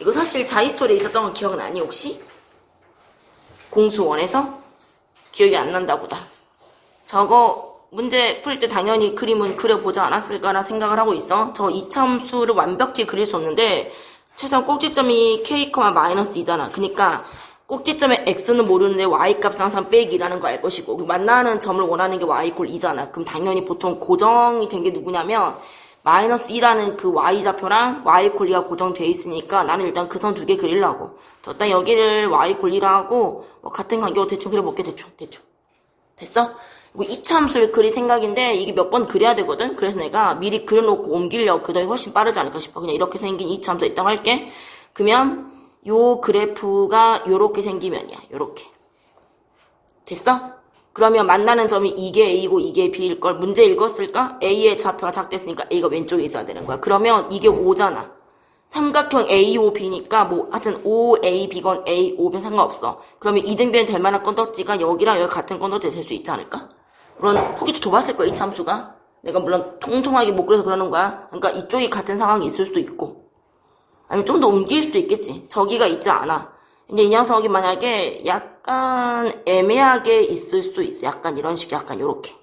이거 사실 자이스토리에 있었던 거 기억나니 혹시? 공수원에서? 기억이 안 난다 보다. 저거 문제 풀 때 당연히 그림은 그려보지 않았을까라 생각을 하고 있어. 저 이차함수를 완벽히 그릴 수 없는데 최소한 꼭지점이 k, 마이너스 2잖아. 그니까 꼭지점의 x는 모르는데 y값은 항상 빼기라는 거 알 것이고, 만나는 점을 원하는 게 y = 2잖아. 그럼 당연히 보통 고정이 된 게 누구냐면 마이너스 2라는 그 y좌표랑 y = 2가 고정돼 있으니까 나는 일단 그 선 두 개 그리려고. 딱 여기를 y = 2라 하고 같은 간격으로 대충 그려볼게. 대충 됐어? 그리고 이차 함수를 그릴 생각인데 이게 몇 번 그려야 되거든. 그래서 내가 미리 그려놓고 옮기려고. 그더니 훨씬 빠르지 않을까 싶어. 그냥 이렇게 생긴 이차 함수 있다고 할게. 그러면 요 그래프가 요렇게 생기면이야. 요렇게. 됐어? 그러면 만나는 점이 이게 A고 이게 B일 걸. 문제 읽었을까? A의 좌표가 작됐으니까 A가 왼쪽에 있어야 되는 거야. 그러면 이게 5잖아. 삼각형 AOB니까 뭐 하여튼 OAB건 AOB 상관없어. 그러면 이등변이 될 만한 건덕지가 여기랑 여기 같은 건덕지가 될 수 있지 않을까? 물론 포기도 좁았을 거야, 이 참수가. 내가 물론 통통하게 못 그려서 그러는 거야. 그러니까 이쪽이 같은 상황이 있을 수도 있고, 아니면 좀 더 옮길 수도 있겠지. 저기가 있지 않아. 근데 이 녀석이 만약에 약간 애매하게 있을 수도 있어. 약간 이런 식, 약간 요렇게.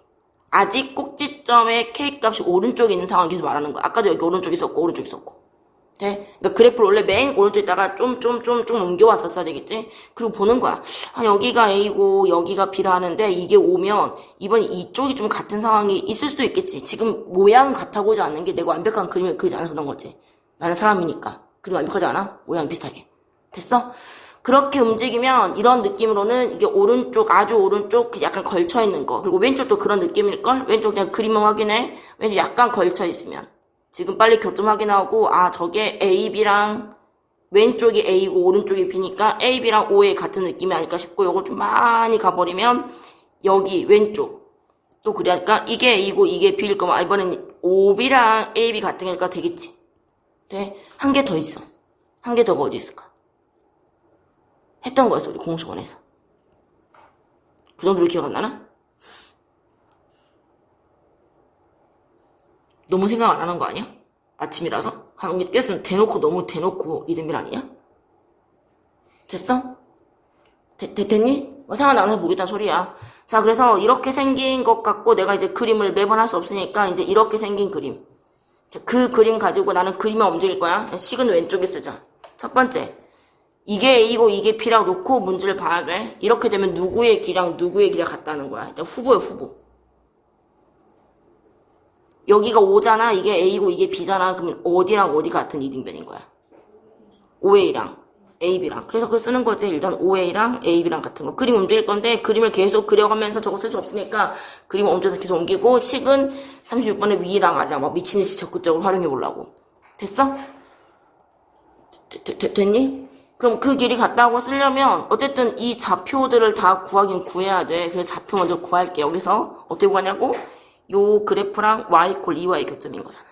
아직 꼭지점의 K값이 오른쪽에 있는 상황 계속 말하는 거야. 아까도 여기 오른쪽에 있었고 오른쪽에 있었고. 네? 그러니까 그래프를 원래 맨 오른쪽에다가 좀 옮겨왔었어야 되겠지? 그리고 보는 거야. 아, 여기가 A고 여기가 B라 하는데 이게 오면 이번 이쪽이 좀 같은 상황이 있을 수도 있겠지. 지금 모양은 같아 보지 않는 게 내가 완벽한 그림을 그리지 않아서 그런 거지. 나는 사람이니까. 그림 완벽하지 않아? 모양 비슷하게. 됐어? 그렇게 움직이면 이런 느낌으로는 이게 오른쪽, 아주 오른쪽 약간 걸쳐있는 거. 그리고 왼쪽도 그런 느낌일걸? 왼쪽 그냥 그림만 확인해. 왼쪽 약간 걸쳐있으면. 지금 빨리 교점 확인하고, 아, 저게 A, B랑 왼쪽이 A고 오른쪽이 B니까 A, B랑 O의 같은 느낌이 아닐까 싶고, 요거 좀 많이 가버리면 여기 왼쪽 또 그러니까 이게 A고 이게 B일 거면 이번엔 OB랑 AB 같은 거니까 되겠지. 네? 한 개 더 있어. 한 개 더가 어디 있을까? 했던 거였어, 우리 공수원에서. 그 정도로 기억 안 나나? 너무 생각 안 하는 거 아니야? 아침이라서? 한개 깼으면 너무 대놓고 이름일 아니냐? 됐어? 됐니? 생각 나면서 보겠다는 소리야. 자, 그래서 이렇게 생긴 것 같고 내가 이제 그림을 매번 할 수 없으니까 이제 이렇게 생긴 그림. 자, 그 그림 가지고 나는 그림만 움직일 거야. 식은 왼쪽에 쓰자. 첫 번째. 이게 A고 이게 B라고 놓고 문제를 봐야 돼. 이렇게 되면 누구의 길이랑 누구의 길이가 같다는 거야. 일단 후보야, 후보. 여기가 O잖아. 이게 A고 이게 B잖아. 그러면 어디랑 어디 같은 이등변인 거야. OA랑 AB랑. 그래서 그거 쓰는 거지. 일단 OA랑 AB랑 같은 거. 그림 움직일 건데 그림을 계속 그려가면서 저거 쓸 수 없으니까 그림을 옮겨서 계속 옮기고 식은 36번의 위랑 아래랑 막 미친 듯이 적극적으로 활용해 보려고. 됐어? 됐니? 그럼 그 길이 같다고 쓰려면 어쨌든 이 좌표들을 다 구하긴 구해야 돼. 그래서 좌표 먼저 구할게. 여기서 어떻게 구하냐고? 요 그래프랑 y = 2와의 교점인 거잖아.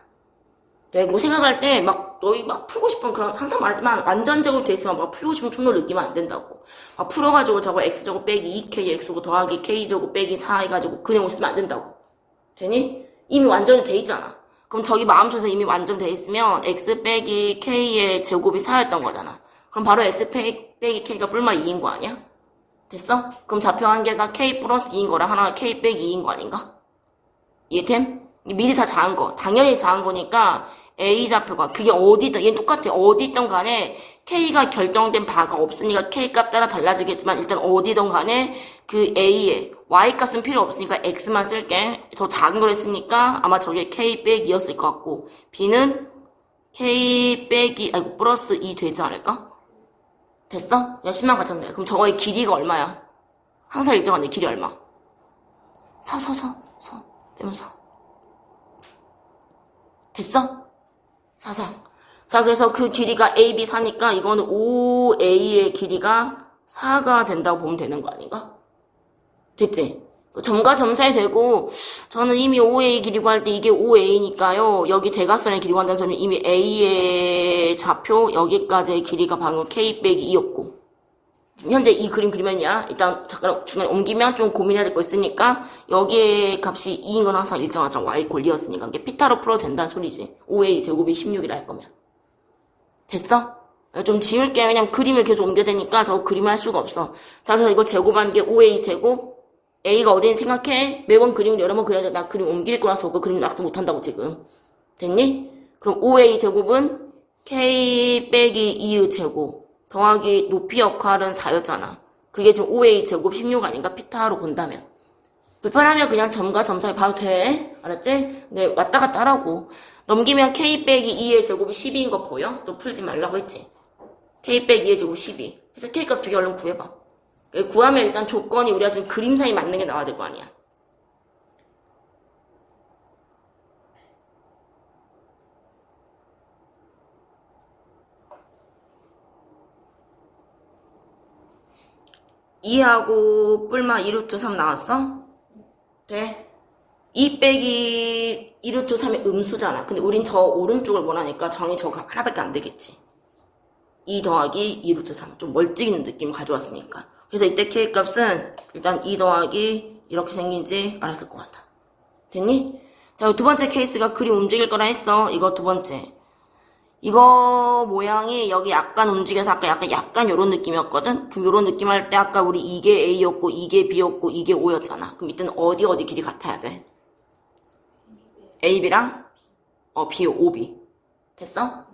내가 뭐 생각할 때 너희 풀고 싶은 그런, 항상 말하지만 완전적으로 돼 있으면 풀고 싶은 충동을 느끼면 안 된다고. 풀어가지고 저거 x제곱 빼기 2k x제곱 더하기 k제곱 빼기 4 해가지고 그 내용을 쓰면 안 된다고. 되니? 이미 완전히 돼 있잖아. 그럼 저기 마음속에서 이미 완전 돼 있으면 x 빼기 k의 제곱이 4였던 거잖아. 그럼 바로 x 빼기 k가 뿔마 2인 거 아니야? 됐어? 그럼 좌표 한 개가 k 플러스 2인 거랑 하나가 k 빼기 2인 거 아닌가? 이해됨? 미리 다 작은 거. 당연히 작은 거니까 A 좌표가 그게 어디든 얘는 똑같아. 어디 있던 간에 K가 결정된 바가 없으니까 K 값 따라 달라지겠지만 일단 어디든 간에 그 A에 Y 값은 필요 없으니까 X만 쓸게. 더 작은 걸 했으니까 아마 저게 K 빼기였을 것 같고 B는 K 빼기 플러스 2 되지 않을까? 됐어? 야 10만 가졌네. 그럼 저거의 길이가 얼마야? 항상 일정한데 길이 얼마? 서 빼면서 됐어? 4. 자, 그래서 그 길이가 AB 4니까 이거는 OA의 길이가 4가 된다고 보면 되는 거 아닌가? 됐지? 점과 점 사이 되고, 저는 이미 OA 길이 구할 때 이게 OA니까요. 여기 대각선의 길이 구한다는 소리는 이미 A의 좌표, 여기까지의 길이가 방금 K 빼기 2였고. 현재 이 그림 그리면이야. 일단 잠깐 중간에 옮기면 좀 고민해야 될 거 있으니까 여기에 값이 2인 건 항상 일정하잖아. y = 2였으니까 이게 피타로 풀어도 된다는 소리지. 5a 제곱이 16이라 할 거면. 됐어? 좀 지울게. 왜냐면 그림을 계속 옮겨야 되니까 저 그림을 할 수가 없어. 자, 그래서 이거 제곱하는 게 5a 제곱. a가 어디인지 생각해. 매번 그림을 여러 번 그려야 돼. 나 그림 옮길 거라서 그 그림 낙서 못한다고 지금. 됐니? 그럼 5a 제곱은 k 빼기 2의 제곱 더하기 높이 역할은 4였잖아. 그게 지금 5a 제곱 16 아닌가? 피타로 본다면. 불편하면 그냥 점과 점 사이 봐도 돼. 알았지? 근데 왔다 갔다 하라고. 넘기면 k 빼기 2의 제곱이 12인 거 보여? 너 풀지 말라고 했지? k 빼기 2의 제곱 12. 그래서 k 값 두 개 얼른 구해봐. 구하면 일단 조건이 우리가 지금 그림 사이 맞는 게 나와야 될 거 아니야. (2하고) 뿔마 2루트 3 나왔어? 돼? 2 빼기 2루트 3이 음수잖아. 근데 우린 저 오른쪽을 원하니까 정이 저거 하나밖에 안 되겠지. 2 더하기 2루트 3. 좀 멀찍이는 느낌 가져왔으니까. 그래서 이때 k 값은 일단 2 더하기 이렇게 생긴지 알았을 것 같아. 됐니? 자, 두 번째 케이스가 그림 움직일 거라 했어. 이거 두 번째. 이거 모양이 여기 약간 움직여서 아까 약간 요런 느낌이었거든? 그럼 요런 느낌 할 때 아까 우리 이게 A였고, 이게 B였고, 이게 O였잖아. 그럼 이때는 어디 길이 같아야 돼? A, B랑, B, O, B. 됐어?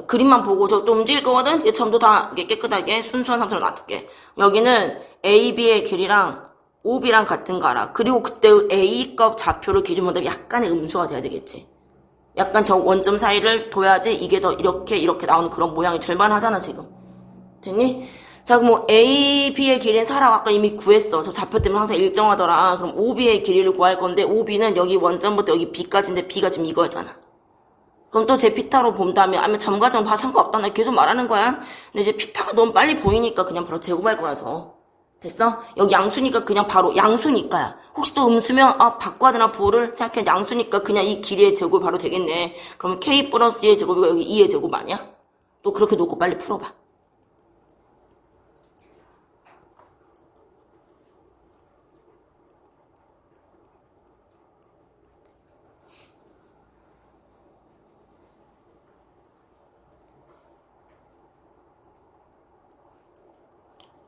그림만 보고 저 또 움직일 거거든? 이 점도 다 깨끗하게 순수한 상태로 놔둘게. 여기는 A, B의 길이랑 O, B랑 같은 거 알아. 그리고 그때 A값 좌표를 기준으로 약간의 음수가 돼야 되겠지. 약간 저 원점 사이를 둬야지 이게 더 이렇게 나오는 그런 모양이 될 만하잖아 지금. 됐니? 자, 그럼 뭐 A, B의 길이는 사라고 아까 이미 구했어. 저 좌표 때문에 항상 일정하더라. 그럼 OB의 길이를 구할 건데 OB는 여기 원점부터 여기 B까지인데 B가 지금 이거였잖아. 그럼 또 제 피타로 본다면 아니면 점과 점 봐 상관없다. 나 계속 말하는 거야. 근데 이제 피타가 너무 빨리 보이니까 그냥 바로 제곱할 거라서. 됐어? 여기 양수니까 그냥 바로 양수니까야. 혹시 또 음수면 바꿔야 되나 보를 생각해. 양수니까 그냥 이 길이의 제곱이 바로 되겠네. 그러면 k 플러스 2의 제곱이고 여기 2의 제곱 아니야? 또 그렇게 놓고 빨리 풀어봐.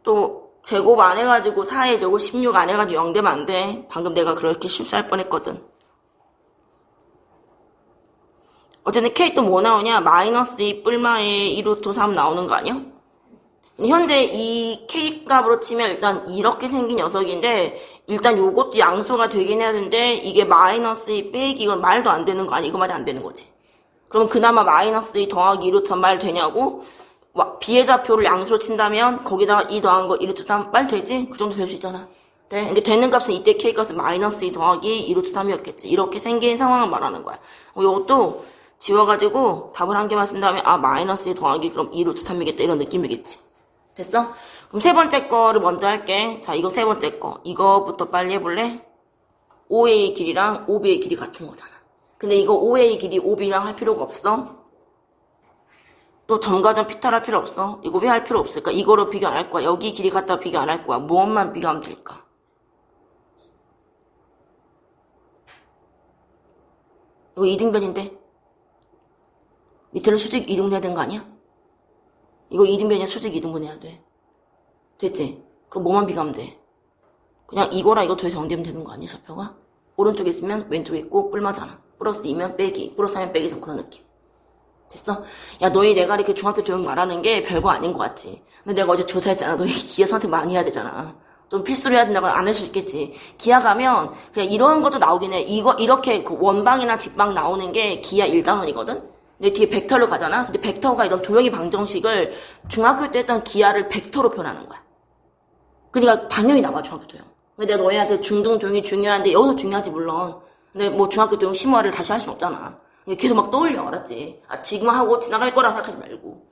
또 제곱 안 해가지고 4의 제곱 16 안 해가지고 0 되면 안 돼. 방금 내가 그렇게 실수할 뻔했거든. 어쨌든 k 또 뭐 나오냐? 마이너스 2 뿔마에 2루트 3 나오는 거 아니야? 현재 이 k 값으로 치면 일단 이렇게 생긴 녀석인데 일단 요것도 양수가 되긴 해야 되는데 이게 마이너스 2 빼기 이건 말도 안 되는 거 아니야? 이거 말이 안 되는 거지. 그럼 그나마 마이너스 2 더하기 2루트 3 말 되냐고? B의 좌표를 양수로 친다면 거기다가 2 더한 거 2루트 3 말 되지? 그 정도 될 수 있잖아. 네? 근데 되는 값은 이때 k 값은 마이너스 2 더하기 2루트 3이었겠지. 이렇게 생긴 상황을 말하는 거야. 이것도 지워가지고 답을 한 개만 쓴 다음에 마이너스 2 더하기 그럼 2루트 3이겠다 이런 느낌이겠지. 됐어? 그럼 세 번째 거를 먼저 할게. 자, 이거 세 번째 거. 이거부터 빨리 해볼래? OA의 길이랑 OB의 길이 같은 거잖아. 근데 이거 OA 길이 OB랑 할 필요가 없어. 또 점과 점 피타를 할 필요 없어. 이거 왜 할 필요 없을까? 이거로 비교 안 할 거야. 여기 길이 같다 비교 안 할 거야. 무엇만 비교하면 될까? 이거 이등변인데? 밑에는 수직 2등분 해야 되는 거 아니야? 이거 이등변이야. 수직 2등분 해야 돼. 됐지? 그럼 뭐만 비교하면 돼? 그냥 이거랑 이거 더해서 0 되면 되는 거 아니야? 좌표가? 오른쪽에 있으면 왼쪽에 있고 뿔마잖아. 플러스 2면 빼기, 플러스 3면 빼기 그런 느낌. 됐어? 야, 너희 내가 이렇게 중학교 도형 말하는 게 별거 아닌 것 같지? 근데 내가 어제 조사했잖아. 너희 기하 선택 많이 해야 되잖아. 좀 필수로 해야 된다고 안 할 수 있겠지. 기하 가면 그냥 이런 것도 나오긴 해. 이렇게 그 원방이나 직방 나오는 게 기하 1단원이거든? 근데 뒤에 벡터를 가잖아? 근데 벡터가 이런 도형의 방정식을 중학교 때 했던 기하를 벡터로 표현하는 거야. 그러니까 당연히 나와, 중학교 도형. 근데 내가 너희한테 중등 도형이 중요한데 여기도 중요하지, 물론. 근데 뭐 중학교 도형 심화를 다시 할 순 없잖아. 계속 막 떠올려, 알았지? 지금 하고 지나갈 거라 생각하지 말고.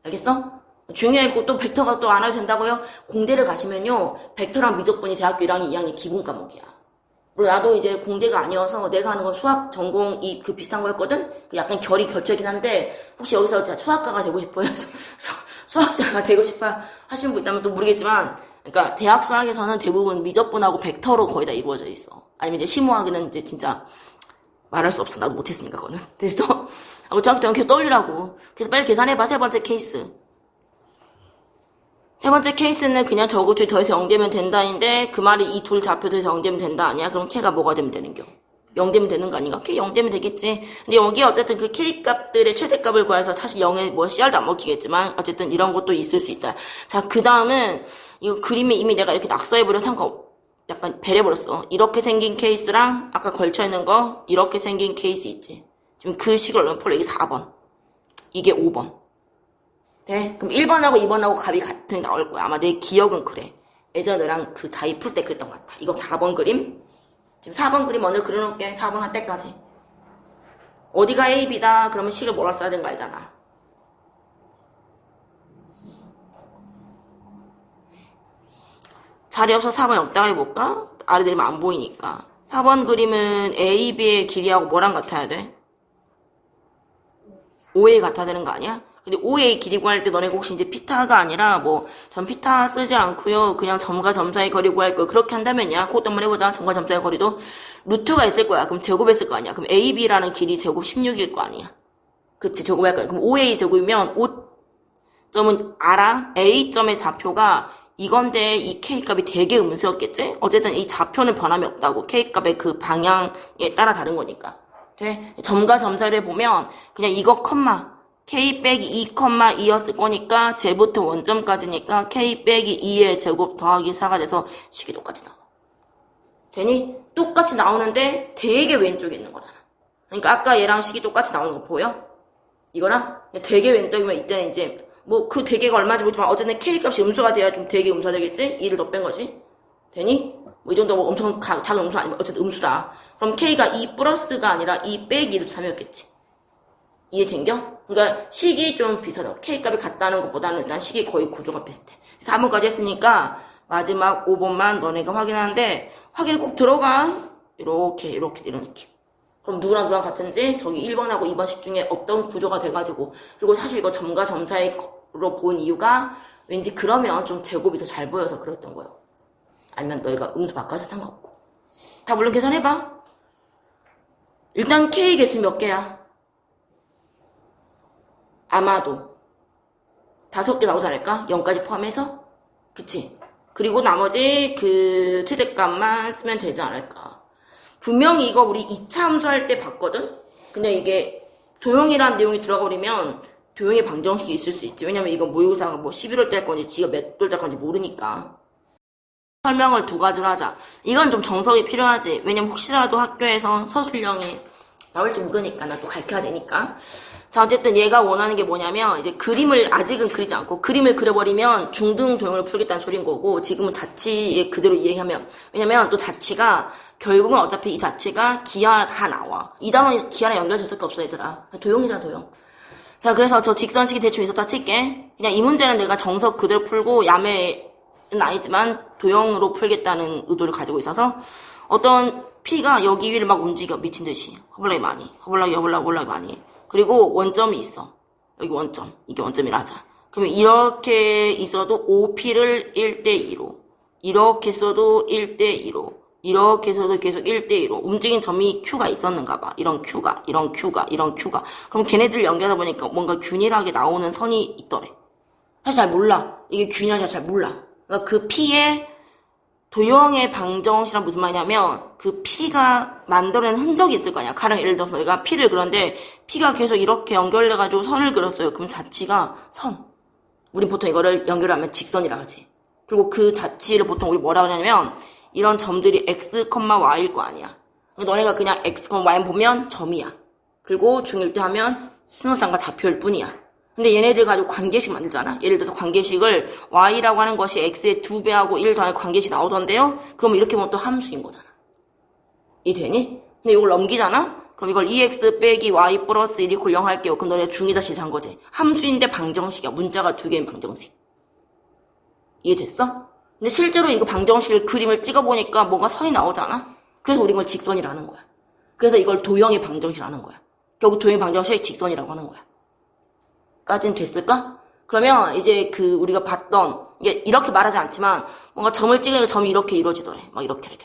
알겠어? 중요했고 또 벡터가 또 안 해도 된다고요? 공대를 가시면요, 벡터랑 미적분이 대학교 1학년 2학년 기본 과목이야. 물론 나도 이제 공대가 아니어서 내가 하는 건 수학 전공 그 비슷한 거였거든? 약간 결이 겹쳐있긴 한데 혹시 여기서 수학가가 되고 싶어요? 수학자가 되고 싶어 하시는 분 있다면 또 모르겠지만, 그러니까 대학 수학에서는 대부분 미적분하고 벡터로 거의 다 이루어져 있어. 아니면 이제 심오하게는 이제 진짜 말할 수 없어. 나도 못했으니까, 그거는. 됐어? 중학교 때 계속 떠올리라고. 그래서 빨리 계산해봐, 세 번째 케이스. 세 번째 케이스는 그냥 저거 둘이 더해서 0되면 된다인데 그 말이 이 둘 좌표 더해서 0되면 된다 아니야? 그럼 K가 뭐가 되면 되는겨? 0되면 되는 거 아닌가? K 0되면 되겠지. 근데 여기 어쨌든 그 K 값들의 최대값을 구해서 사실 0에 뭐 CR도 안 먹히겠지만 어쨌든 이런 것도 있을 수 있다. 자, 그 다음은 이거 그림이 이미 내가 이렇게 낙서해버려 약간 배려버렸어. 이렇게 생긴 케이스랑 아까 걸쳐있는 거 이렇게 생긴 케이스 있지. 지금 그 식을 넣으면 폴로 이게 4번. 이게 5번. 돼? 그럼 1번하고 2번하고 값이 같은 게 나올 거야. 아마 내 기억은 그래. 예전에 너랑 그 자이 풀 때 그랬던 것 같아. 이거 4번 그림. 지금 4번 그림 먼저 그려놓을게. 4번 할 때까지. 어디가 A, B다. 그러면 식을 뭐라 써야 되는 거 알잖아. 자리 없어서 4번이 없다고 해볼까? 아래 내리면 안 보이니까. 4번 그림은 A, B의 길이하고 뭐랑 같아야 돼? 5A 같아야 되는 거 아니야? 근데 5A 길이 구할 때 너네가 혹시 이제 피타가 아니라 뭐 전 피타 쓰지 않고요. 그냥 점과 점 사이 거리 구할 거 그렇게 한다면야 그것도 한번 해보자. 점과 점 사이 거리도 루트가 있을 거야. 그럼 제곱했을 거 아니야. 그럼 AB라는 길이 제곱 16일 거 아니야. 그치 제곱할 거야. 그럼 5A 제곱이면 5점은 알아? A점의 좌표가 이건데 이 K값이 되게 음수였겠지? 어쨌든 이 좌표는 변함이 없다고. K값의 그 방향에 따라 다른 거니까. 돼? 점과 점 사이를 보면 그냥 이거 컴마 K 빼기 2, 2였을 거니까 제부터 원점까지니까 K 빼기 2의 제곱 더하기 4가 돼서 식이 똑같이 나와. 되니? 똑같이 나오는데 되게 왼쪽에 있는 거잖아. 그러니까 아까 얘랑 식이 똑같이 나오는 거 보여? 이거랑 되게 왼쪽이면 이때는 이제 뭐 그 되게가 얼마인지 모르지만 어쨌든 K 값이 음수가 돼야 좀 되게 음수가 되겠지? 2를 더 뺀 거지. 되니? 뭐 이 정도 뭐 엄청 작은 음수 아니면 어쨌든 음수다. 그럼 K가 2 플러스가 아니라 2 빼기로 참여했겠지. 이해된겨? 그러니까 식이 좀 비슷하다. K값이 같다는 것보다는 일단 식이 거의 구조가 비슷해. 4번까지 했으니까 마지막 5번만 너네가 확인하는데 확인 꼭 들어가. 이렇게 이런 느낌. 그럼 누구랑 같은지 저기 1번하고 2번식 중에 어떤 구조가 돼가지고 그리고 사실 이거 점과 점 사이로 본 이유가 왠지 그러면 좀 제곱이 더 잘 보여서 그랬던 거예요. 아니면 너희가 음수 바꿔서 상관없고. 다 물론 계산해봐. 일단 K 개수 몇 개야? 아마도 5개 나오지 않을까? 0까지 포함해서? 그치? 그리고 나머지 그 최대값만 쓰면 되지 않을까? 분명히 이거 우리 2차 함수할 때 봤거든? 근데 이게 도형이라는 내용이 들어가 버리면 도형의 방정식이 있을 수 있지. 왜냐면 이건 모의고사가 뭐 11월 때 할 건지 지가 몇 월 때 할 건지 모르니까. 설명을 2가지로 하자. 이건 좀 정석이 필요하지. 왜냐면 혹시라도 학교에서 서술형이 나올지 모르니까 나 또 가르쳐야 되니까. 자, 어쨌든 얘가 원하는 게 뭐냐면 이제 그림을 아직은 그리지 않고 그림을 그려버리면 중등 도형을 풀겠다는 소린 거고 지금은 자취에 그대로 이해하면 왜냐면 또 자취가 결국은 어차피 이 자취가 기하 다 나와. 이 단원 기하랑 연결될 수밖에 없어 얘들아. 도형이잖아 도형. 자, 그래서 저 직선식이 대충 있었다 칠게. 그냥 이 문제는 내가 정석 그대로 풀고 야매는 아니지만 도형으로 풀겠다는 의도를 가지고 있어서 어떤 P가 여기 위를 막 움직여 미친 듯이 허블락이 많이 허블락이 많이 그리고 원점이 있어. 여기 원점. 이게 원점이라 하자. 그러면 이렇게 있어도 OP를 1대2로 이렇게 써도 1대2로 이렇게 써도 계속 1대2로 움직인 점이 Q가 있었는가 봐. 이런 Q가. 그럼 걔네들 연결하다 보니까 뭔가 균일하게 나오는 선이 있더래. 사실 잘 몰라. 이게 균일하지 잘 몰라. 그러니까 그 P의 도형의 방정식이란 무슨 말이냐면 그 P가 만들어낸 흔적이 있을 거 아니야. 가령 예를 들어서 내가 P를 그렸는데 P가 계속 이렇게 연결돼가지고 선을 그렸어요. 그럼 자취가 선. 우린 보통 이거를 연결하면 직선이라 하지. 그리고 그 자취를 보통 우리 뭐라 그러냐면 이런 점들이 x, y일 거 아니야. 너네가 그냥 x, y만 보면 점이야. 그리고 중1 때 하면 순서상과 좌표일 뿐이야. 근데 얘네들 가지고 관계식 만들잖아. 예를 들어서 관계식을 y라고 하는 것이 x의 2배하고 1 더하기 관계식 나오던데요. 그럼 이렇게 보면 또 함수인 거잖아. 이해되니? 근데 이걸 넘기잖아. 그럼 이걸 2x 빼기 y 플러스 1 이퀄 0 할게요. 그럼 너네 중2 다시 한 거지. 함수인데 방정식이야. 문자가 2개인 방정식. 이해됐어? 근데 실제로 이거 방정식을 그림을 찍어보니까 뭔가 선이 나오잖아. 그래서 우리 이걸 직선이라는 거야. 그래서 이걸 도형의 방정식이라는 거야. 결국 도형의 방정식이 직선이라고 하는 거야. 까진 됐을까? 그러면 이제 그 우리가 봤던 이게 이렇게 말하지 않지만 뭔가 점을 찍으니까 점이 이렇게 이루어지더래. 막 이렇게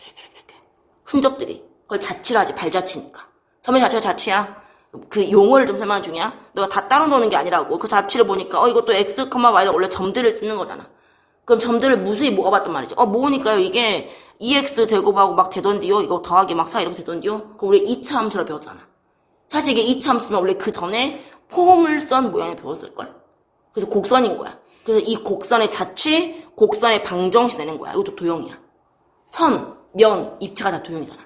흔적들이 그걸 자취를 하지. 발자취니까. 점의 자취가 자취야. 그 용어를 좀 설명 중이야. 너가 다 따로 노는 게 아니라고. 그 자취를 보니까 이것도 x, y를 원래 점들을 쓰는 거잖아. 그럼 점들을 무수히 모아봤단 말이지. 모으니까요, 이게 2x 제곱하고 막 되던데요. 이거 더하기 막 4 이렇게 되던데요. 그럼 우리 2차 함수라 배웠잖아. 사실 이게 2차 함수면 원래 그 전에 포물선 모양을 배웠을걸? 그래서 곡선인 거야. 그래서 이 곡선의 자취, 곡선의 방정식 내는 거야. 이것도 도형이야. 선, 면, 입체가 다 도형이잖아.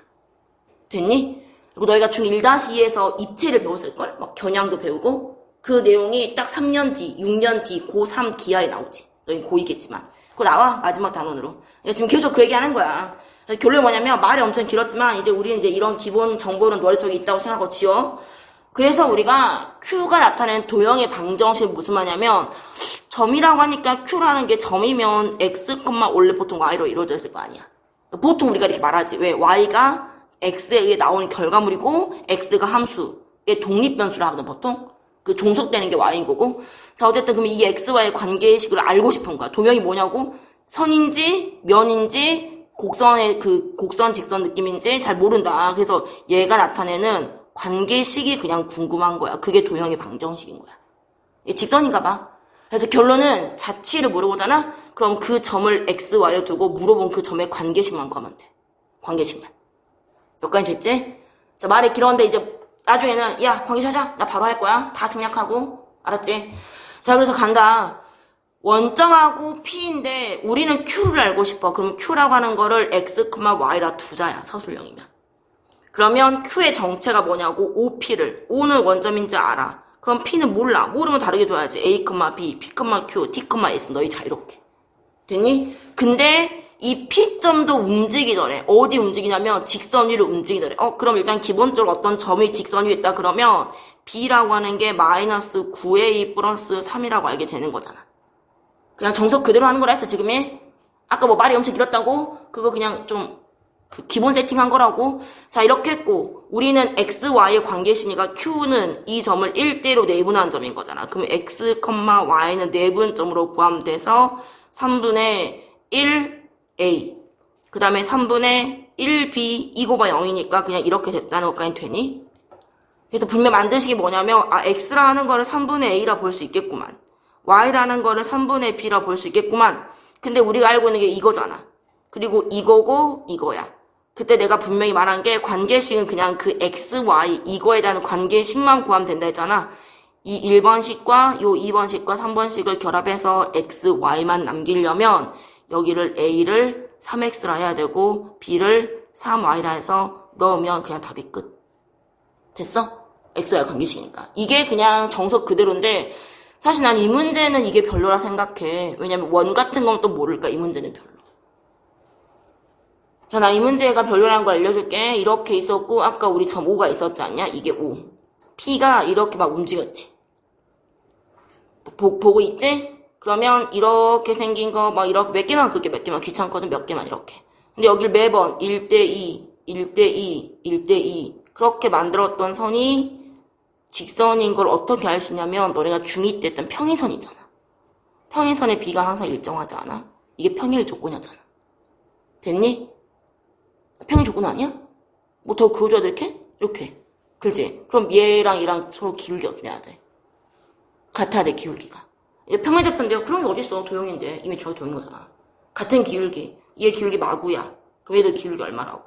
됐니? 그리고 너희가 중1-2에서 입체를 배웠을걸? 막 겨냥도 배우고. 그 내용이 딱 3년 뒤, 6년 뒤, 고3 기하에 나오지. 너희 고2겠지만. 그거 나와, 마지막 단원으로. 지금 계속 그 얘기 하는 거야. 결론이 뭐냐면, 말이 엄청 길었지만, 이제 우리는 이제 이런 기본 정보는 머릿속에 있다고 생각하고 지워. 그래서 우리가 Q가 나타내는 도형의 방정식이 무슨 말이냐면, 점이라고 하니까 Q라는 게 점이면 X, 원래 보통 Y로 이루어져 있을 거 아니야. 보통 우리가 이렇게 말하지. 왜? Y가 X에 의해 나오는 결과물이고, X가 함수의 독립변수라 하거든, 보통. 그 종속되는 게 Y인 거고. 자, 어쨌든 그럼 이 X와의 관계식을 알고 싶은 거야. 도형이 뭐냐고? 선인지, 면인지, 곡선의 그 곡선 직선 느낌인지 잘 모른다. 그래서 얘가 나타내는 관계식이 그냥 궁금한 거야. 그게 도형의 방정식인 거야. 직선인가 봐. 그래서 결론은 자취를 물어보잖아? 그럼 그 점을 x, y로 두고 물어본 그 점의 관계식만 구하면 돼. 관계식만. 여기까지 됐지? 자, 말이 길었는데 이제 나중에는 야, 관계식 하자. 나 바로 할 거야. 다 생략하고. 알았지? 자, 그래서 간다. 원점하고 P인데 우리는 Q를 알고 싶어. 그럼 Q라고 하는 거를 x, y라 두자야. 서술형이면. 그러면 Q의 정체가 뭐냐고 OP를. O는 원점인지 알아. 그럼 P는 몰라. 모르면 다르게 둬야지. A, B, P, Q, T, S 너희 자유롭게. 됐니? 근데 이 P점도 움직이더래. 어디 움직이냐면 직선 위로 움직이더래. 그럼 일단 기본적으로 어떤 점이 직선 위에 있다 그러면 B라고 하는 게 마이너스 9A 플러스 3이라고 알게 되는 거잖아. 그냥 정석 그대로 하는 거라 했어, 지금이. 아까 뭐 말이 엄청 길었다고? 그거 그냥 좀 기본 세팅한 거라고. 자, 이렇게 했고 우리는 x, y의 관계시니까 q는 이 점을 1대로 내분한 점인 거잖아. 그럼 x, y는 내분점으로 구함돼서 3분의 1a 그 다음에 3분의 1b 이거가 0이니까 그냥 이렇게 됐다는 것까지 되니? 그래서 분명 만드식이 뭐냐면 x라는 거를 3분의 a라 볼 수 있겠구만. y라는 거를 3분의 b라 볼 수 있겠구만. 근데 우리가 알고 있는 게 이거잖아. 그리고 이거고 이거야. 그때 내가 분명히 말한 게 관계식은 그냥 그 x, y 이거에 대한 관계식만 구하면 된다 했잖아. 이 1번식과 요 2번식과 3번식을 결합해서 x, y만 남기려면 여기를 a를 3x라 해야 되고 b를 3y라 해서 넣으면 그냥 답이 끝. 됐어? x, y 관계식이니까. 이게 그냥 정석 그대로인데 사실 난 이 문제는 이게 별로라 생각해. 왜냐면 원 같은 건 또 모를까? 이 문제는 별로. 자, 나 이 문제가 별로라는 걸 알려줄게. 이렇게 있었고 아까 우리 점 5가 있었지 않냐? 이게 5. P가 이렇게 막 움직였지. 보고 있지? 그러면 이렇게 생긴 거 막 이렇게 몇 개만 그게 몇 개만 귀찮거든. 몇 개만 이렇게. 근데 여길 매번 1대2, 1대2, 1대2 그렇게 만들었던 선이 직선인 걸 어떻게 알 수 있냐면 너네가 중2 때 했던 평행선이잖아. 평행선의 B가 항상 일정하지 않아? 이게 평행 조건이었잖아. 됐니? 평행 조건 아니야? 뭐 더 그어줘야 돼 이렇게? 이렇게. 그렇지? 그럼 얘랑 얘랑 서로 기울기 어떻게 해야 돼? 같아야 돼 기울기가. 얘 평행 접근데요? 그런 게 어딨어. 도형인데. 이미 저기 도형인 거잖아. 같은 기울기. 얘 기울기 마구야. 그럼 얘들 기울기 얼마라고?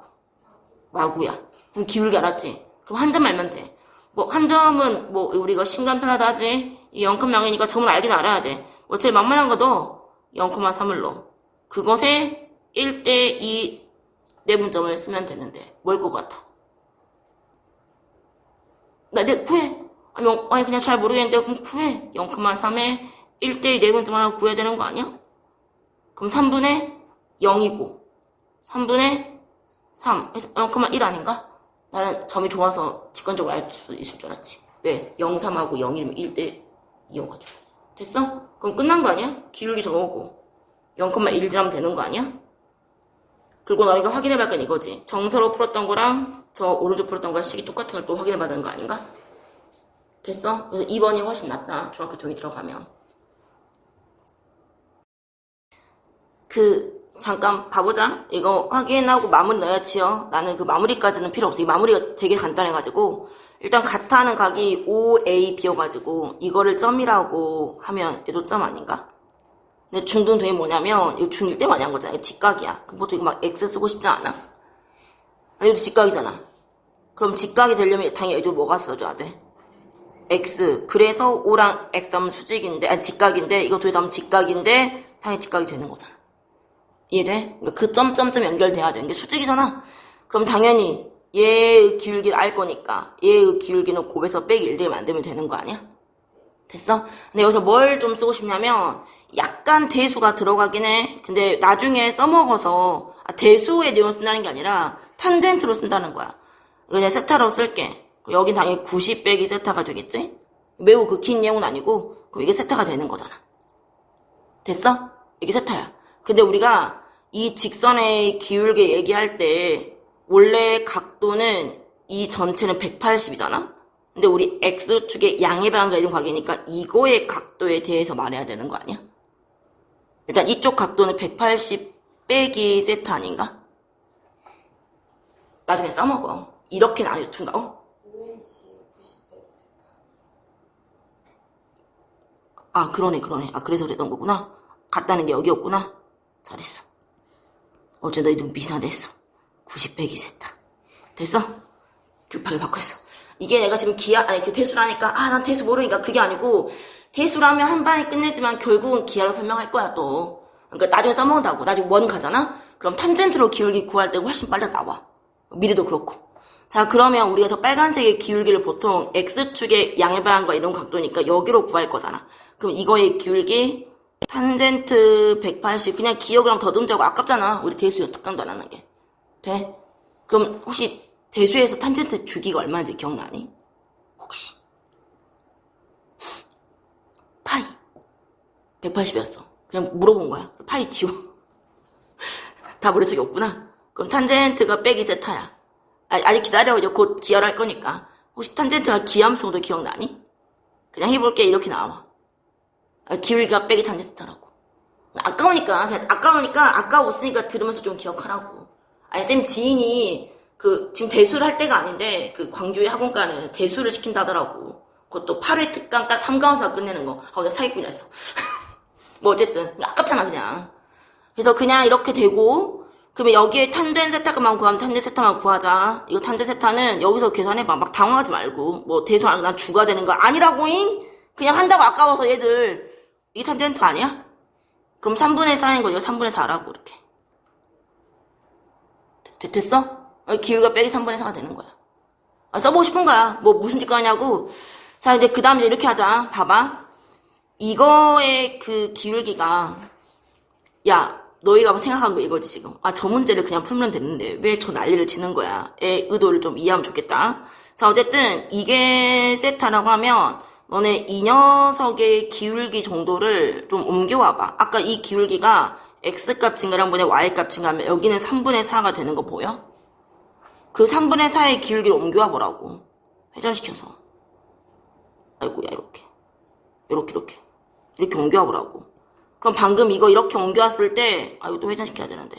마구야. 그럼 기울기 알았지? 그럼 한 점 알면 돼. 뭐 한 점은 뭐 우리가 신간편하다 하지. 이 0,0이니까 점을 알긴 알아야 돼. 뭐 제일 만만한 거 넣어. 0,3을 넣어. 그것에 1대2 내분점을 쓰면 되는데 뭘 것 같아? 내 구해. 아니 그냥 잘 모르겠는데 그럼 구해. 0,3에 1대2 내분점 하나 구해야 되는 거 아니야? 그럼 3분의 0이고 3분의 3 해서 0,1 아닌가? 나는 점이 좋아서 직관적으로 알 수 있을 줄 알았지. 왜? 0, 3하고 0이면 1대2여가지고. 됐어? 그럼 끝난 거 아니야? 기울기 적어오고 0,1점 되는 거 아니야? 그리고 너희가 확인해볼 건 이거지. 정서로 풀었던 거랑 저 오른쪽 풀었던 거랑 식이 똑같은 걸 또 확인해봐야 되는 거 아닌가? 됐어? 그래서 2번이 훨씬 낫다. 중학교 도형이 들어가면. 잠깐 봐보자. 이거 확인하고 마무리 넣어야 치요. 나는 그 마무리까지는 필요 없어. 이 마무리가 되게 간단해가지고 일단 같아 하는 각이 OAB여가지고 이거를 점이라고 하면 얘도 점 아닌가? 근데 중등 도형이 뭐냐면 이거 중1 때 많이 한 거잖아. 이거 직각이야. 그럼 보통 이거 막 X 쓰고 싶지 않아? 이것도 직각이잖아. 그럼 직각이 되려면 당연히 여기도 뭐가 써줘야 돼? X. 그래서 O랑 X 하면 수직인데, 아니 직각인데, 이거 두 개 다 하면 직각인데, 당연히 직각이 되는 거잖아. 이해돼? 그러니까 그 점점점 연결돼야 되는 게 수직이잖아. 그럼 당연히 얘의 기울기를 알 거니까 얘의 기울기는 곱해서 빼기 1 만들면 되는 거 아니야? 됐어? 근데 여기서 뭘 좀 쓰고 싶냐면 약간 대수가 들어가긴 해. 근데 나중에 써먹어서 대수의 내용을 쓴다는 게 아니라 탄젠트로 쓴다는 거야. 이거 그냥 세타로 쓸게. 여긴 당연히 90 빼기 세타가 되겠지? 매우 그 긴 내용은 아니고 그럼 이게 세타가 되는 거잖아. 됐어? 이게 세타야. 근데 우리가 이 직선의 기울기 얘기할 때 원래 각도는 이 전체는 180이잖아? 근데 우리 X축의 양의 방향과 이런 관계니까 이거의 각도에 대해서 말해야 되는 거 아니야? 일단 이쪽 각도는 180 빼기 세타 아닌가? 나중에 써먹어. 이렇게 나뉘어둔가? 아 그러네. 아 그래서 그랬던 거구나. 같다는 게 여기였구나. 잘했어. 어제 너희 눈 비슷하댔어. 90 빼기 세타. 됐어? 급하게 바꿨어. 이게 내가 지금 대수라니까 난 대수 모르니까 그게 아니고 대수라면 한 방에 끝내지만 결국은 기하로 설명할 거야 또. 그러니까 나중에 써먹는다고. 나중에 원 가잖아? 그럼 탄젠트로 기울기 구할 때가 훨씬 빨리 나와. 미래도 그렇고. 자 그러면 우리가 저 빨간색의 기울기를 보통 X축의 양의 방향과 이런 각도니까 여기로 구할 거잖아. 그럼 이거의 기울기 탄젠트 180 그냥 기억을 하면 더듬자고 아깝잖아. 우리 대수에 특강도 안 하는 게. 돼? 그럼 혹시 대수에서 탄젠트 주기가 얼마인지 기억나니? 혹시? 파이 180이었어. 그냥 물어본 거야. 파이 지워. 다 머릿속에 없구나. 그럼 탄젠트가 빼기 세타야. 아직 기다려. 이제 곧 기하를 할 거니까. 혹시 탄젠트가 기함수도 기억나니? 그냥 해볼게. 이렇게 나와. 기울기가 빼기 탄젠트 세타라고. 아까웠으니까 들으면서 좀 기억하라고. 쌤 지인이 지금 대수를 할 때가 아닌데 광주의 학원가는 대수를 시킨다 하더라고. 그것도 8회 특강 딱 3가운데서 끝내는 거. 내가 사기꾼이었어. 뭐 어쨌든 아깝잖아 그냥. 그래서 그냥 이렇게 되고 그러면 여기에 탄젠 세타만 구하면 탄젠 세타만 구하자. 이거 탄젠 세타는 여기서 계산해봐. 막 당황하지 말고 뭐 대수 안 하고 난 주가 되는 거 아니라고잉? 그냥 한다고 아까워서 얘들. 이게 탄젠트 아니야? 그럼 3분의 4인 거 이거 3분의 4라고 이렇게. 됐어? 기울기가 빼기 3분의 4가 되는 거야. 써보고 싶은 거야. 뭐 무슨 짓 거냐고. 자 이제 그 다음에 이렇게 하자. 봐봐. 이거의 그 기울기가 너희가 생각한 거 이거지 지금. 저 문제를 그냥 풀면 됐는데 왜 저 난리를 치는 거야. 의 의도를 좀 이해하면 좋겠다. 자 어쨌든 이게 세타라고 하면 너네 이 녀석의 기울기 정도를 좀 옮겨와봐. 아까 이 기울기가 X값 증가량 분의 Y값 증가하면 여기는 3분의 4가 되는 거 보여? 그 3분의 4의 기울기를 옮겨와 보라고. 회전시켜서. 아이고야 이렇게 옮겨와 보라고. 그럼 방금 이거 이렇게 옮겨왔을 때 이거 또 회전시켜야 되는데.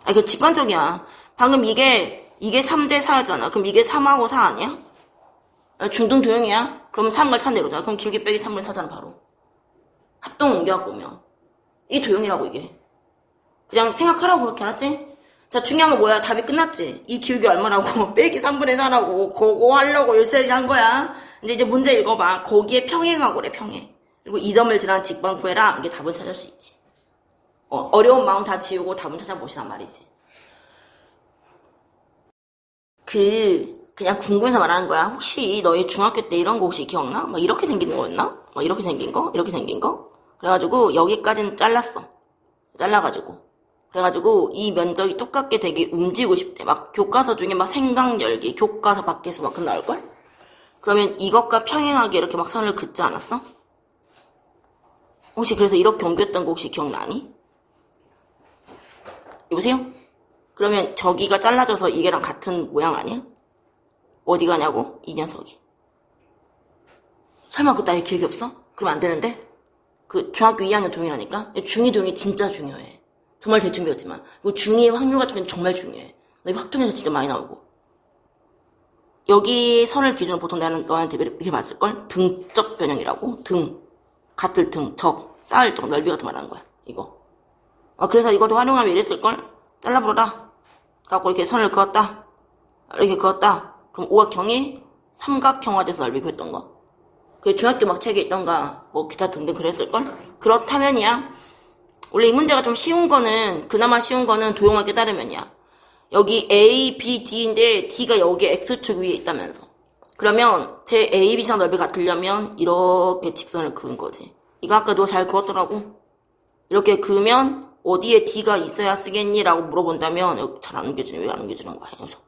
이거 직관적이야. 방금 이게 3대 4잖아. 그럼 이게 3하고 4 아니야? 중등 도형이야. 그럼 3을 찾내려잖아. 그럼 기울기 빼기 3분의 4잖아 바로. 합동 옮겨갖고 오면. 이게 도형이라고 이게. 그냥 생각하라고 그렇게 알았지? 자 중요한 거 뭐야? 답이 끝났지? 이 기울기 얼마라고? 빼기 3분의 4라고 그거 하려고 열세리 한 거야. 이제 문제 읽어봐. 거기에 평행하고 그래 평행. 그리고 2점을 지난 직방 구해라. 이게 답은 찾을 수 있지. 어려운 마음 다 지우고 답은 찾아보시란 말이지. 그냥 궁금해서 말하는 거야. 혹시 너희 중학교 때 이런 거 혹시 기억나? 막 이렇게 생긴 거였나? 막 이렇게 생긴 거? 이렇게 생긴 거? 그래가지고 여기까지는 잘랐어. 잘라가지고. 그래가지고 이 면적이 똑같게 되게 움직이고 싶대. 막 교과서 중에 막 생강 열기, 교과서 밖에서 막 나올걸? 그러면 이것과 평행하게 이렇게 막 선을 긋지 않았어? 혹시 그래서 이렇게 옮겼던 거 혹시 기억나니? 여보세요? 그러면 저기가 잘라져서 이게랑 같은 모양 아니야? 어디 가냐고? 이 녀석이. 설마 그거 나의 기억이 없어? 그러면 안 되는데? 중학교 2학년 동이라니까? 중2 동이 진짜 중요해. 정말 대충 배웠지만. 중2의 확률 같은 경우는 정말 중요해. 너 확통에서 진짜 많이 나오고. 여기 선을 기준으로 보통 나는 너한테 이렇게 봤을걸? 등적 변형이라고. 같을 등, 적. 쌓을 정도 넓이 같은 거 말하는 거야. 이거. 그래서 이것도 활용하면 이랬을걸? 잘라버려라. 갖고 이렇게 선을 그었다. 이렇게 그었다. 그럼 오각형이 삼각형화돼서 넓이 구했던 거. 그 중학교 막 책에 있던가 뭐 기타 등등 그랬을걸? 그렇다면이야. 원래 이 문제가 좀 쉬운 거는 그나마 쉬운 거는 도형을 깨달으면이야. 여기 A, B, D인데 D가 여기 X축 위에 있다면서. 그러면 제 A, B상 넓이 같으려면 이렇게 직선을 그은 거지. 이거 아까 너 잘 그었더라고. 이렇게 그으면 어디에 D가 있어야 쓰겠니? 라고 물어본다면 잘 안 옮겨지네. 왜 안 옮겨지는 거야? 이 녀석.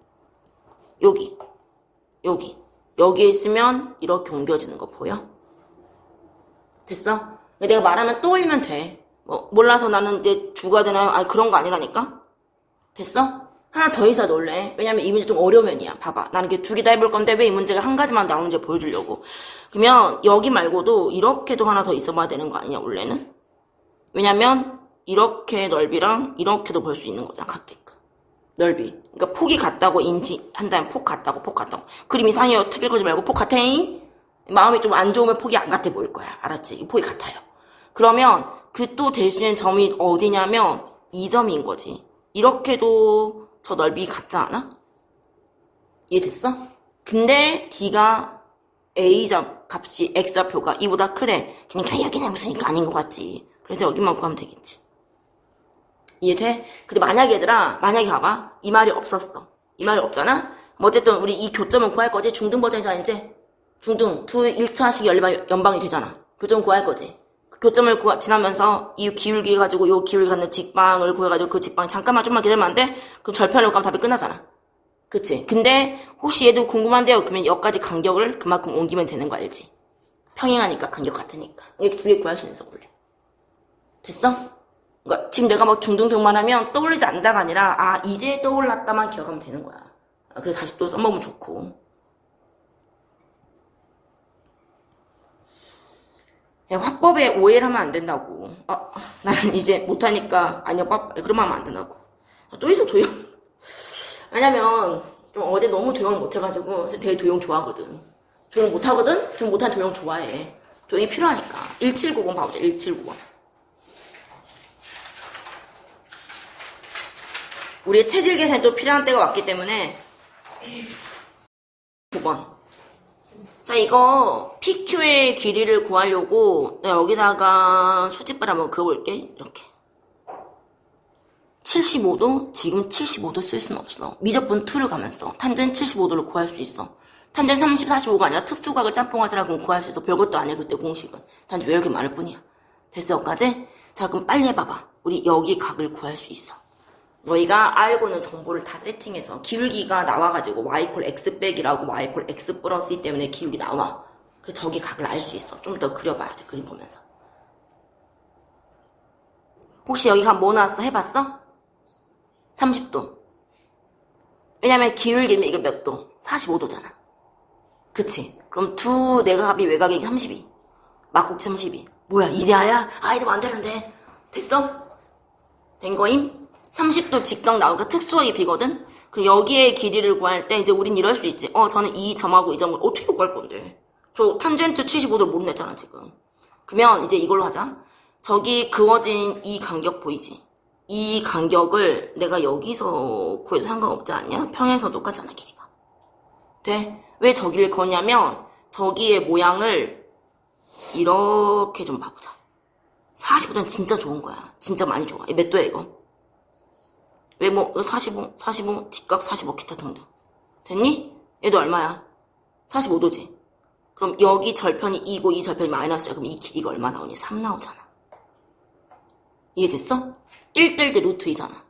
여기에 있으면 이렇게 옮겨지는 거 보여? 됐어? 내가 말하면 떠올리면 돼. 몰라서 나는 이제 주가 되나요? 그런 거 아니라니까? 됐어? 하나 더 있어 놀래. 왜냐면 이 문제 좀 어려우면이야. 봐봐. 나는 이렇게 두 개 다 해볼 건데 왜 이 문제가 한 가지만 나오는지 보여주려고. 그러면 여기 말고도 이렇게도 하나 더 있어봐야 되는 거 아니냐 원래는? 왜냐면 이렇게 넓이랑 이렇게도 볼 수 있는 거잖아. 같게끔. 넓이. 그러니까 폭이 같다고 인지한다면 폭 같다고. 그림 이상해요. 책 읽지 말고 폭 같아잉? 마음이 좀 안 좋으면 폭이 안 같아 보일 거야. 알았지? 폭이 같아요. 그러면 그 또 될 수 있는 점이 어디냐면 이 점인 거지. 이렇게도 저 넓이 같지 않아? 이해됐어? 근데 D가 값이 X좌표가 이보다 크대. 그러니까 여기는 무슨니까 아닌 것 같지. 그래서 여기만 구하면 되겠지. 이해돼? 근데 만약에 봐봐. 이 말이 없었어. 이 말이 없잖아? 어쨌든 우리 이 교점은 구할 거지. 중등 버전이잖아 이제. 중등 1차식 연방이 되잖아. 교점 구할 거지. 그 교점을 지나면서 이 기울기 가지고 요 기울기 갖는 직방을 구해가지고 그 직방이 잠깐만 좀만 기다리면 안 돼? 그럼 절편으로 가면 답이 끝나잖아. 그치? 근데 혹시 얘도 궁금한데요? 그러면 여기까지 간격을 그만큼 옮기면 되는 거 알지? 평행하니까 간격 같으니까. 이게 두 개 구할 수 있어 원래. 됐어? 그러니까 지금 내가 막 중등평만 하면 떠올리지 않다가 아니라 이제 떠올랐다만 기억하면 되는 거야. 그래서 다시 또 써보면 좋고. 화법에 오해를 하면 안 된다고. 나는 이제 못하니까 아니요 그러면 하면 안 된다고. 또 있어 도용. 왜냐면 좀 어제 너무 도용을 못해가지고 그래서 되게 도용 좋아하거든. 도용 못하거든? 도용 못하는 도용 좋아해. 도용이 필요하니까. 1790 봐보자. 1790. 우리의 체질 개선이 또 필요한 때가 왔기 때문에 9번. 자, 이거 PQ의 길이를 구하려고 내가 여기다가 수직발 한번 그어볼게. 이렇게 75도? 지금 75도 쓸 수는 없어. 미적분 2를 가면서 탄젠 75도를 구할 수 있어. 탄젠 30, 45가 아니라 특수각을 짬뽕하자라고 구할 수 있어. 별것도 안 해 그때 공식은. 단지 외우기 많을 뿐이야. 됐어 여기까지? 자 그럼 빨리 해봐봐. 우리 여기 각을 구할 수 있어. 너희가 알고 있는 정보를 다 세팅해서 기울기가 나와가지고 y 콜 x 빼기라고 y 콜 x 플러스이기 때문에 기울기 나와. 그래서 저기 각을 알 수 있어. 좀 더 그려봐야 돼. 그림 보면서. 혹시 여기 각 뭐 나왔어? 해봤어? 30도. 왜냐면 기울기면 이게 몇 도? 45도잖아. 그치? 그럼 두 내각합이 외곽이 32. 막곡 32. 뭐야 이제야? 이러면 안 되는데. 됐어? 된 거임? 30도 직각 나오니까 특수하게 비거든? 그럼 여기에 길이를 구할 때 이제 우린 이럴 수 있지. 저는 이 점하고 이 점을 어떻게 구할 건데? 저 탄젠트 75도를 모르냈잖아 지금. 그러면 이제 이걸로 하자. 저기 그어진 이 간격 보이지? 이 간격을 내가 여기서 구해도 상관없지 않냐? 평에서 똑같잖아 길이가. 돼? 왜 저기를 그었냐면 저기의 모양을 이렇게 좀 봐보자. 45도는 진짜 좋은 거야. 진짜 많이 좋아. 몇 도야 이거? 왜 45, 뒷각 45 기타 등등. 됐니? 얘도 얼마야? 45도지. 그럼 여기 절편이 2고 이 절편이 마이너스야. 그럼 이 길이가 얼마 나오니? 3 나오잖아. 이해됐어? 1대1 대 루트 2잖아.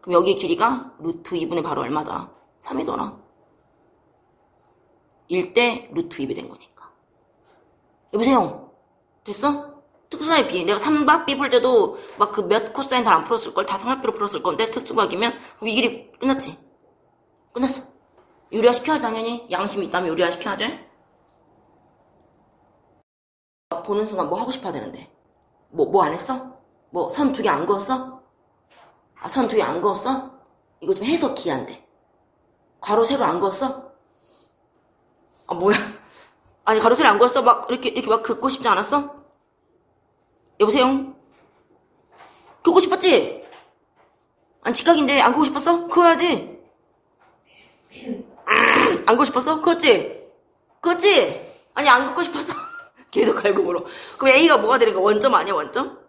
그럼 여기 길이가 루트 2분의 바로 얼마다? 3이더라. 1대 루트 2이 된 거니까. 여보세요? 됐어? 특수각에 비해. 내가 삼각비 풀 때도 막 그 몇 코사인 다 안 풀었을걸? 다 삼각비로 풀었을 건데 특수각이면 그럼 이 길이 끝났지? 끝났어. 유리화 시켜야 돼 당연히. 양심이 있다면 유리화 시켜야 돼. 보는 순간 뭐 하고 싶어야 되는데. 뭐 안 했어? 뭐 선 두 개 안 그었어? 선 두 개 안 그었어? 이거 좀 해석 기한데. 괄호 세로 안 그었어? 뭐야? 아니 가로 세로 안 그었어? 막 이렇게 막 긋고 싶지 않았어? 여보세요? 끄고 싶었지? 아니 직각인데 안 끄고 싶었어? 그거야지. 안 끄고 싶었어? 그었지? 그었지? 아니 안 끄고 싶었어. 계속 갈고 물어. 그럼 A가 뭐가 되는 거야? 원점 아니야 원점?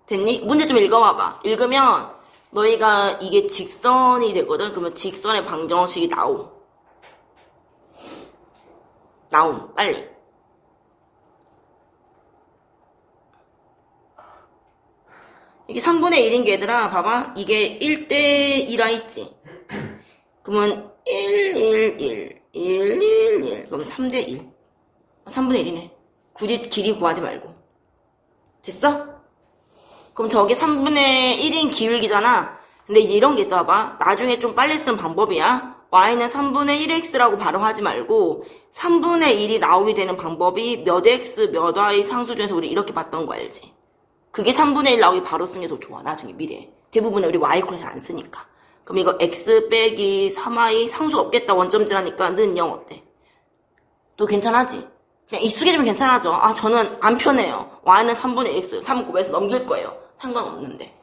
됐니? 문제 좀 읽어봐봐. 읽으면 너희가 이게 직선이 되거든. 그러면 직선의 방정식이 나옴. 빨리. 이게 3분의 1인 게 얘들아 봐봐. 이게 1대1라 했지. 그러면 1, 1, 1, 1, 1, 1 그럼 3대1. 3분의 1이네. 굳이 길이 구하지 말고. 됐어? 그럼 저게 3분의 1인 기울기잖아. 근데 이제 이런 게 있어 봐봐. 나중에 좀 빨리 쓰는 방법이야. y는 3분의 1x라고 바로 하지 말고 3분의 1이 나오게 되는 방법이 몇 x 몇 y 상수 중에서 우리 이렇게 봤던 거 알지? 그게 3분의 1 나오기 바로 쓰는 게 더 좋아. 나중에 미래에. 대부분은 우리 y 콜을 잘 안 쓰니까. 그럼 이거 x 빼기 3y 상수 없겠다 원점질하니까 는 0 어때? 또 괜찮아지? 그냥 익숙해지면 괜찮아져. 아 저는 안 편해요. y는 3분의 x 3 곱해서 넘길 거예요. 상관없는데.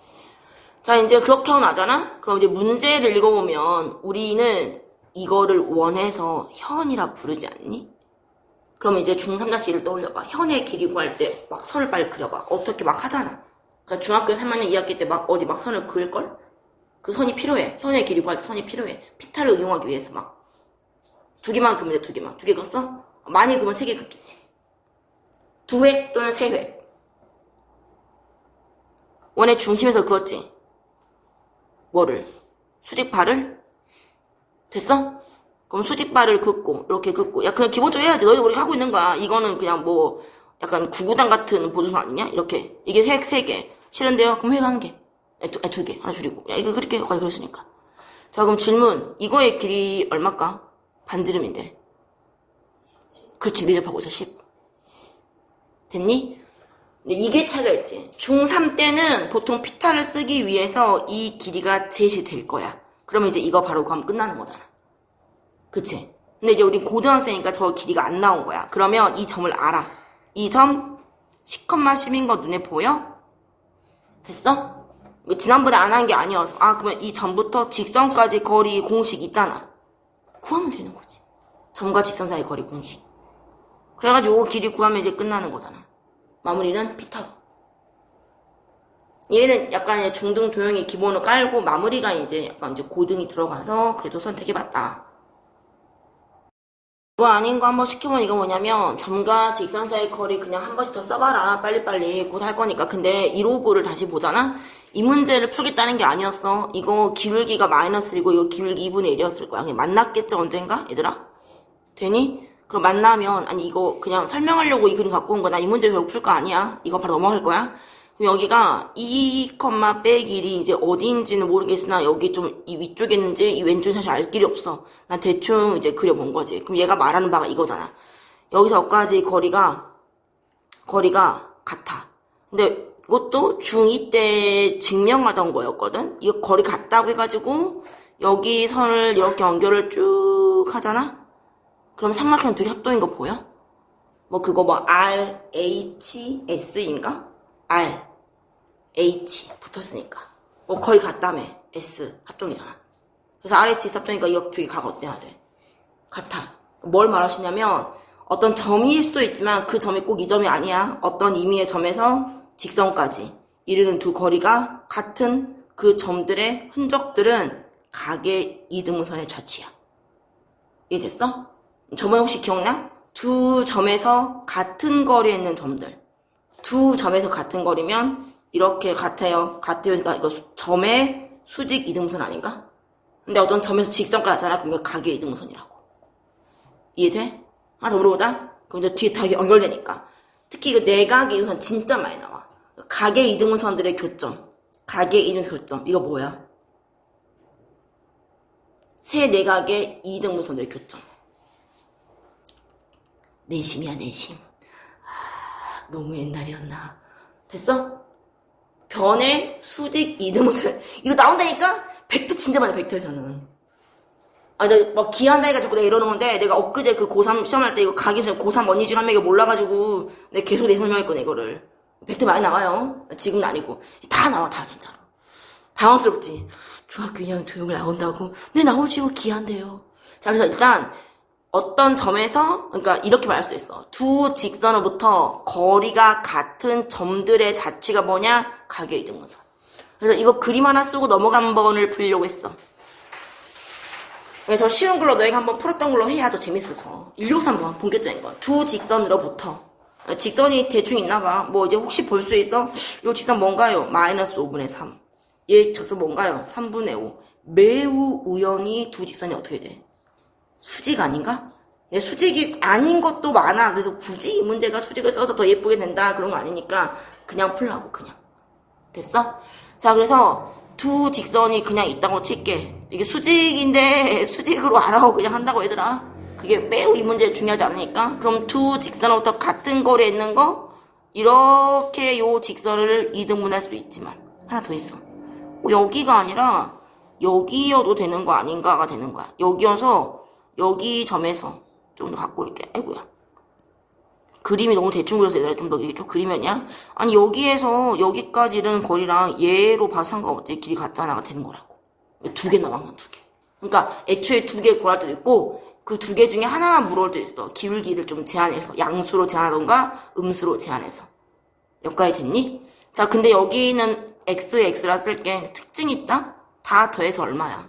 자 이제 그렇게 하고 나잖아? 그럼 이제 문제를 읽어보면 우리는 이거를 원해서 현이라 부르지 않니? 그럼 이제 중3-1을 떠올려봐. 현의 길이 구할 때 막 선을 빨리 그려봐. 어떻게 막 하잖아. 그러니까 중학교 3학년 2학기 때 막 어디 막 선을 그을걸? 그 선이 필요해. 현의 길이 구할 때 선이 필요해. 피타를 이용하기 위해서 막. 2개만 그으면 돼, 2개만. 2개 그었어? 많이 그으면 3개 긋겠지. 2획 또는 3획. 원의 중심에서 그었지. 뭐를? 수직발을? 됐어? 그럼 수직발을 긋고 이렇게 긋고 야 그냥 기본적으로 해야지. 너희도 우리가 하고 있는 거야. 이거는 그냥 뭐 약간 구구단 같은 보조선 아니냐? 이렇게 이게 획 3개 싫은데요? 그럼 획 1개 2개 하나 줄이고 야 이거 그렇게 여기까지 그랬으니까. 자 그럼 질문 이거의 길이 얼마까? 반지름인데 그렇지 미접하고 있어 10 됐니? 근데 이게 차이가 있지. 중3 때는 보통 피타를 쓰기 위해서 이 길이가 제시될 거야. 그러면 이제 이거 바로 구하면 끝나는 거잖아. 그치? 근데 이제 우리 고등학생이니까 저 길이가 안 나온 거야. 그러면 이 점을 알아. 이 점 10,10인 거 눈에 보여? 됐어? 지난번에 안 한 게 아니어서. 아 그러면 이 점부터 직선까지 거리 공식 있잖아. 구하면 되는 거지. 점과 직선 사이 거리 공식. 그래가지고 길이 구하면 이제 끝나는 거잖아. 마무리는 피타로. 얘는 약간 중등 도형의 기본을 깔고 마무리가 이제 약간 이제 고등이 들어가서 그래도 선택해봤다. 이거 아닌 거 한번 시켜보면 이거 뭐냐면 점과 직선 사이 거리 그냥 한 번씩 더 써봐라. 빨리빨리 곧 할 거니까. 근데 159를 다시 보잖아? 이 문제를 풀겠다는 게 아니었어. 이거 기울기가 -1이고 이거 기울기 2분의 1이었을 거야. 그냥 만났겠죠 언젠가? 얘들아? 되니? 그럼 만나면 아니 이거 그냥 설명하려고 이 그림 갖고 온 거나 이 문제를 결국 풀 거 아니야. 이거 바로 넘어갈 거야. 그럼 여기가 2, 빼기 1이 이제 어디인지는 모르겠으나 여기 좀 이 위쪽에 있는지 이 왼쪽에 사실 알 길이 없어. 난 대충 이제 그려본 거지. 그럼 얘가 말하는 바가 이거잖아. 여기서 여기까지 거리가 같아. 근데 이것도 중2 때 증명하던 거였거든. 이거 거리 같다고 해가지고 여기 선을 이렇게 연결을 쭉 하잖아. 그럼 삼각형 되게 합동인 거 보여? 뭐 그거 뭐 R, H, S인가? R, H 붙었으니까 뭐 거의 같다며. S 합동이잖아. 그래서 RH S 합동이니까 이거 두 개 각 어때야 돼? 같아. 뭘 말하시냐면 어떤 점일 수도 있지만 그 점이 꼭 이 점이 아니야. 어떤 의미의 점에서 직선까지 이르는 두 거리가 같은 그 점들의 흔적들은 각의 이등분선의 자취야. 이해됐어? 저번에 혹시 기억나? 두 점에서 같은 거리에 있는 점들. 두 점에서 같은 거리면 이렇게 같아요. 그러니까 이거 점의 수직 이등분선 아닌가? 근데 어떤 점에서 직선까지 왔잖아. 그럼 이거 각의 이등분선이라고. 이해돼? 하나 더 물어보자. 그럼 이제 뒤에 다 연결되니까. 특히 이거 내각의 이등분선 진짜 많이 나와. 각의 이등분선들의 교점. 각의 이등분선 교점. 이거 뭐야? 세 내각의 이등분선들의 교점. 내심이야 내심. 아, 너무 옛날이었나. 됐어? 변의 수직 이등분선. 이거 나온다니까? 벡터 진짜 많아 벡터에서는. 아, 내가 막 기한다니까 자꾸 내가 이러는 건데 내가 엊그제 그 고3 시험할 때 이거 각에서 고3 언니 중 한 명이 몰라가지고 내가 계속 내 설명했거든 이거를. 100대 많이 나와요. 지금은 아니고. 다 나와, 다 진짜로. 당황스럽지. 중학교 2학년 교육을 나온다고. 네, 나오지요. 기한데요. 자, 그래서 일단 어떤 점에서, 그러니까 이렇게 말할 수 있어. 두 직선으로부터 거리가 같은 점들의 자취가 뭐냐? 가계 이등분선. 그래서 이거 그림 하나 쓰고 넘어간 번을 풀려고 했어. 저 쉬운 걸로 너희가 한번 풀었던 걸로 해야 더 재밌어서. 163번 본격적인 거. 두 직선으로부터. 직선이 대충 있나봐. 뭐 이제 혹시 볼 수 있어? 요 직선 뭔가요? 마이너스 5분의 3. 얘 직선 뭔가요? 3분의 5. 매우 우연히 두 직선이 어떻게 돼? 수직 아닌가? 수직이 아닌 것도 많아. 그래서 굳이 이 문제가 수직을 써서 더 예쁘게 된다 그런 거 아니니까 그냥 풀라고 그냥. 됐어? 자, 그래서 두 직선이 그냥 있다고 칠게. 이게 수직인데 수직으로 알아고 그냥 한다고 얘들아. 그게 매우 이 문제 중요하지 않으니까. 그럼 두 직선으로부터 같은 거리에 있는 거 이렇게 요 직선을 이등분할 수도 있지만 하나 더 있어. 여기가 아니라 여기여도 되는 거 아닌가가 되는 거야. 여기여서 여기 점에서 좀 더 갖고 올게. 아이고야. 그림이 너무 대충 그려서 얘들아 좀 더 이게 좀 그리면이야. 아니 여기에서 여기까지 이르는 거리랑 얘로 봐서 상관없지. 길이 같잖아가 되는 거라고. 두 개 나와, 두 개. 그러니까 애초에 두 개 구할 때도 있고 그 두 개 중에 하나만 물어올 때도 있어. 기울기를 좀 제한해서 양수로 제한하던가 음수로 제한해서. 여기까지 됐니? 자, 근데 여기는 x라 쓸게. 특징이 있다? 다 더해서 얼마야?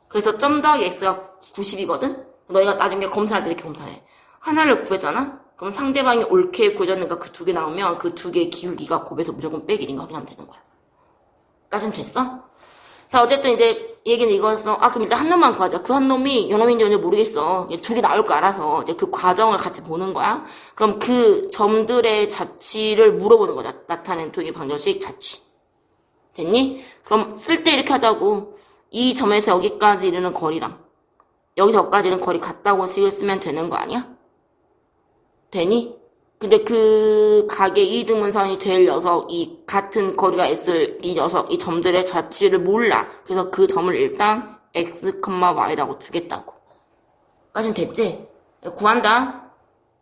그래서 점 더하기 x가 90이거든? 너희가 나중에 검사할 때 이렇게 검사해. 하나를 구했잖아? 그럼 상대방이 옳게 구해졌는가 그 두 개 나오면 그 두 개의 기울기가 곱해서 무조건 빼기 1인가 확인하면 되는 거야. 까지는 됐어? 자, 어쨌든 이제 얘기는 이거였어. 그럼 일단 한 놈만 구하자. 그 한 놈이 요 놈인지 뭔지 모르겠어. 두 개 나올 거 알아서 이제 그 과정을 같이 보는 거야. 그럼 그 점들의 자취를 물어보는 거야. 나타낸 도형의 방정식 자취. 됐니? 그럼 쓸 때 이렇게 하자고. 이 점에서 여기까지 이르는 거리랑 여기서 여기까지 이르는 거리 같다고 식을 쓰면 되는 거 아니야? 되니? 근데 그 각의 이등분선이 될 녀석이 같은 거리가 있을 이 녀석, 이 점들의 자취를 몰라. 그래서 그 점을 일단 x, y라고 두겠다고. 까지는 됐지? 구한다.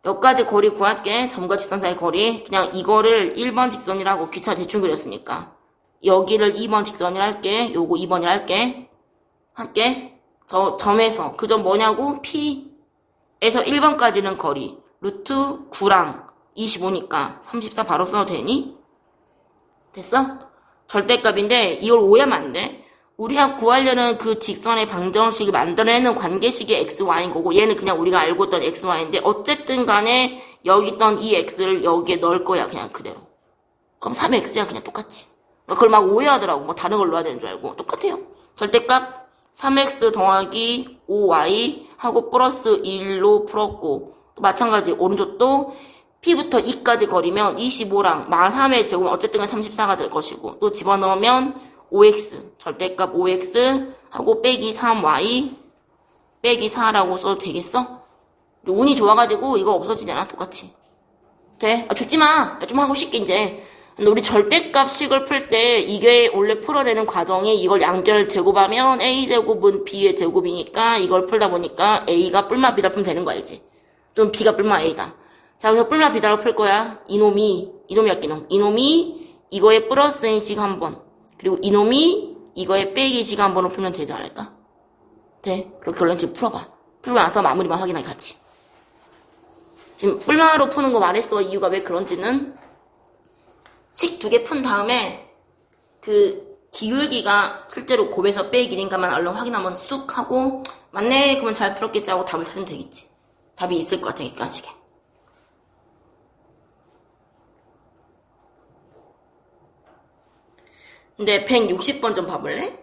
여기까지 거리 구할게. 점과 직선 사이 거리. 그냥 이거를 1번 직선이라고 귀찮아 대충 그렸으니까. 여기를 2번 직선이라 할게. 요거 2번이라 할게. 저 점에서 그 점 뭐냐고? P에서 1번까지는 거리. 루트 9랑 25니까 34 바로 써도 되니? 됐어? 절대값인데 이걸 오해하면 안 돼. 우리가 구하려는 그 직선의 방정식을 만들어내는 관계식이 xy인 거고 얘는 그냥 우리가 알고 있던 xy인데 어쨌든 간에 여기 있던 이 x를 여기에 넣을 거야 그냥 그대로. 그럼 3x야 그냥 똑같이. 그걸 막 오해하더라고. 뭐 다른 걸 넣어야 되는 줄 알고. 똑같아요. 절대값 3x 더하기 5y 하고 플러스 1로 풀었고 또 마찬가지 오른쪽도 P부터 2까지 거리면 25랑 마3의 제곱은 어쨌든 34가 될 것이고 또 집어넣으면 5x 절대값 5x 하고 빼기 3y 빼기 4라고 써도 되겠어? 운이 좋아가지고 이거 없어지잖아 똑같이. 돼? 죽지마. 좀 하고 싶게 이제. 근데 우리 절대값식을 풀 때 이게 원래 풀어내는 과정이 이걸 양변을 제곱하면 a제곱은 b의 제곱이니까 이걸 풀다 보니까 a가 뿔마 b다 풀면 되는 거 알지? 또는 b가 뿔마 a다. 자, 그래서 뿔마 b다로 풀 거야. 이놈이 약기놈. 이놈이 이거에 플러스인 식 한 번. 그리고 이놈이 이거에 빼기 식 한 번으로 풀면 되지 않을까? 돼. 그럼 결론 지금 풀어봐. 풀고 나서 마무리만 확인하기 같이. 지금 뿔마로 푸는 거 말했어. 이유가 왜 그런지는 식 두 개 푼 다음에 그 기울기가 실제로 곱해서 빼기 1인가만 얼른 확인 한번 쑥 하고 맞네 그러면 잘 풀었겠지 하고 답을 찾으면 되겠지. 답이 있을 것 같아 객관식에. 근데 160번 좀 봐볼래?